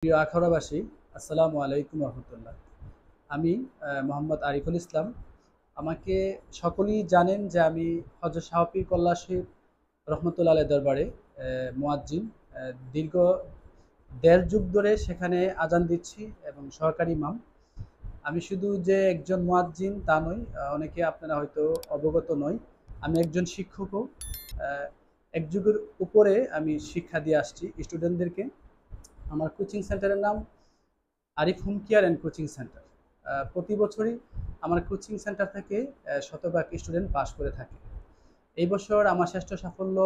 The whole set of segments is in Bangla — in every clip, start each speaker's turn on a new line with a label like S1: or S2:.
S1: প্রিয় আখাউড়াবাসী, আসসালামু আলাইকুম রহমতুল্লাহ। আমি মোহাম্মদ আরিফুল ইসলাম। আমাকে সকলেই জানেন যে আমি হযরত শাহপীর কল্লা শরীফ রহমতুল্লাহ আলাইহির দরবারে মুয়াজ্জিন। দীর্ঘ দেড় যুগ ধরে সেখানে আজান দিচ্ছি এবং সহকারী ইমাম। আমি শুধু যে একজন মুয়াজ্জিন তা নই, অনেকে আপনারা হয়তো অবগত নই। আমি একজন শিক্ষকও। আহ, এক যুগের উপরে আমি শিক্ষা দিয়ে আসছি স্টুডেন্টদেরকে। আমার কোচিং সেন্টারের নাম Arif home care and coaching centre. প্রতি বছরই আমার কোচিং সেন্টার থেকে শতভাগ স্টুডেন্ট পাস করে থাকে। এই বছর আমার শ্রেষ্ঠ সাফল্য,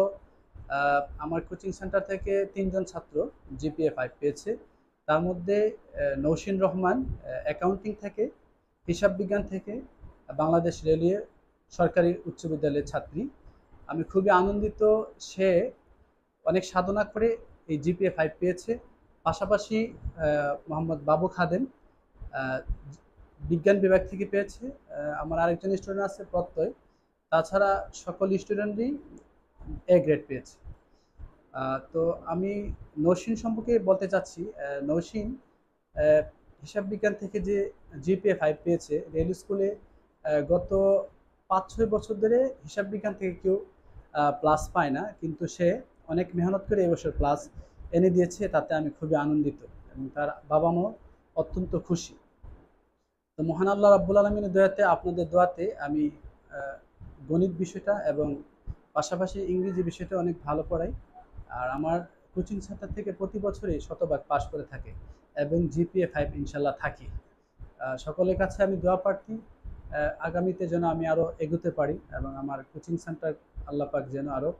S1: আমার কোচিং সেন্টার থেকে 3জন ছাত্র জিপিএ 5 পেয়েছে। তার মধ্যে নৌশিন রহমান অ্যাকাউন্টিং থেকে, হিসাব বিজ্ঞান থেকে, বাংলাদেশ রেলওয়ে সরকারি উচ্চ বিদ্যালয়ের ছাত্রী। আমি খুবই আনন্দিত। সে অনেক সাধনা করে এই জিপিএ 5 পেয়েছে। পাশাপাশি মোহাম্মদ বাবু খাদেম বিজ্ঞান বিভাগ থেকে পেয়েছে। আমার আরেকজন স্টুডেন্ট আছে প্রত্যয়। তাছাড়া সকল স্টুডেন্টই এ গ্রেড পেয়েছে। তো আমি নৌশিন সম্পর্কে বলতে চাচ্ছি। নৌশিন হিসাব বিজ্ঞান থেকে যে জিপিএ 5 পেয়েছে, রেল স্কুলে গত 5-6 বছর ধরে হিসাব বিজ্ঞান থেকে কেউ প্লাস পায় না, কিন্তু সে অনেক মেহনত করে এবছর প্লাস এনে দিয়েছে। তাতে আমি খুবই আনন্দিত এবং তার বাবা মাও অত্যন্ত খুশি। তো মহান আল্লাহ রাব্বুল আলামিনের দয়াতে, আপনাদের দোয়াতে আমি গণিত বিষয়টা এবং পাশাপাশি ইংরেজি বিষয়টা অনেক ভালো পড়াই। আর আমার কোচিং সেন্টার থেকে প্রতি বছরই শতভাগ পাস করে থাকে এবং জিপিএ 5 ইনশাল্লাহ থাকি। সকলের কাছে আমি দোয়া প্রার্থী, আগামীতে যেন আমি আরও এগোতে পারি এবং আমার কোচিং সেন্টার আল্লাহ পাক যেন আরও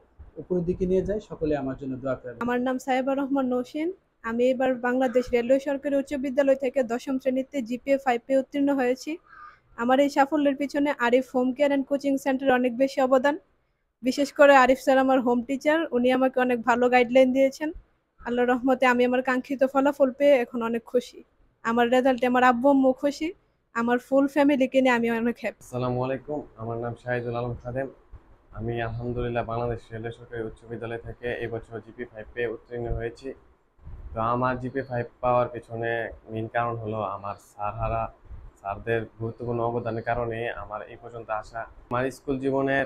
S1: উপরের দিকে নিয়ে যায়। সকলে আমার জন্য দোয়া করবেন।
S2: আমার নাম সাহেবা রহমান নৌশিন। আমি এবার বাংলাদেশ রেলওয়ে সরকারি উচ্চ বিদ্যালয় থেকে 10ম শ্রেণীতে জিপিএ 5 এ উত্তীর্ণ হয়েছি। আমার এই সাফল্যের পিছনে Arif home care and coaching centre অনেক বেশি অবদান। বিশেষ করে আরিফ স্যার আমার হোম টিচার, উনি আমাকে অনেক ভালো গাইডলাইন দিয়েছেন। আল্লাহর রহমতে আমি আমার কাঙ্ক্ষিত ফলাফল পেয়ে এখন অনেক খুশি। আমার রেজাল্টে আমার আব্বু আম্মু খুশি, আমার ফুল ফ্যামিলিকে নিয়ে আমি অনেক হ্যাপি।
S3: আসসালামু আলাইকুম, আমার নাম শাহিদুল আলম খাদেম। আমি আলহামদুলিল্লাহ বাংলাদেশ রেলওয়ে সরকারি উচ্চ বিদ্যালয় থেকে এই বছর জিপি 5 পেয়ে উত্তীর্ণ হয়েছি। তো আমার জিপি 5 পাওয়ার পেছনে মেইন কারণ হলো আমার স্যারদের গুরুত্বপূর্ণ অবদানের কারণে আমার এই পর্যন্ত আসা। আমার স্কুল জীবনের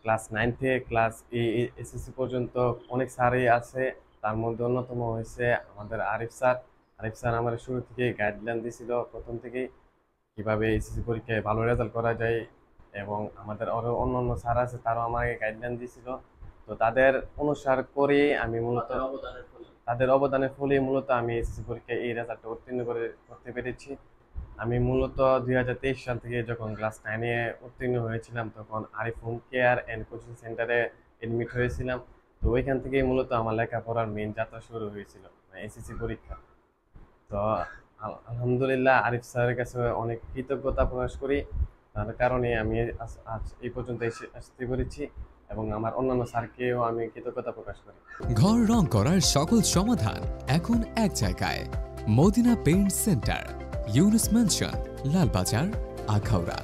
S3: ক্লাস 9 থেকে ক্লাস এসএসসি পর্যন্ত অনেক স্যারই আছে। তার মধ্যে অন্যতম হয়েছে আমাদের আরিফ স্যার। আরিফ স্যার আমার শুরু থেকে গাইডলাইন দিয়েছিল প্রথম থেকেই কিভাবে এসএসসি পরীক্ষায় ভালো রেজাল্ট করা যায়, এবং আমাদের আরও অন্যান্য স্যার আছে, তারাও আমাকে গাইডলাইন দিয়েছিল। তো তাদের অনুসার করে আমি মূলত তাদের অবদানের ফলে মূলত আমি এসএসসি পরীক্ষায় এই রেজাল্টটা উত্তীর্ণ করতে পেরেছি। আমি মূলত 2023 সাল থেকে যখন ক্লাস 9-এ উত্তীর্ণ হয়েছিলাম, তখন Arif home care and coaching সেন্টারে এডমিট হয়েছিলাম। তো ওইখান থেকেই মূলত আমার লেখাপড়ার মেইন যাত্রা শুরু হয়েছিল, এসএসসি পরীক্ষা। তো আলহামদুলিল্লাহ আরিফ স্যারের কাছে অনেক কৃতজ্ঞতা প্রকাশ করি। তার কারণে আমি আজ এই পর্যন্ত আসতে পেরেছি, এবং আমার অন্যান্য স্যারকেও আমি কৃতজ্ঞতা প্রকাশ করি।
S4: ঘর রং করার সকল সমাধান এখন এক জায়গায়। Madina paint center, Yunus mansion, Lalbazar, Akhaura.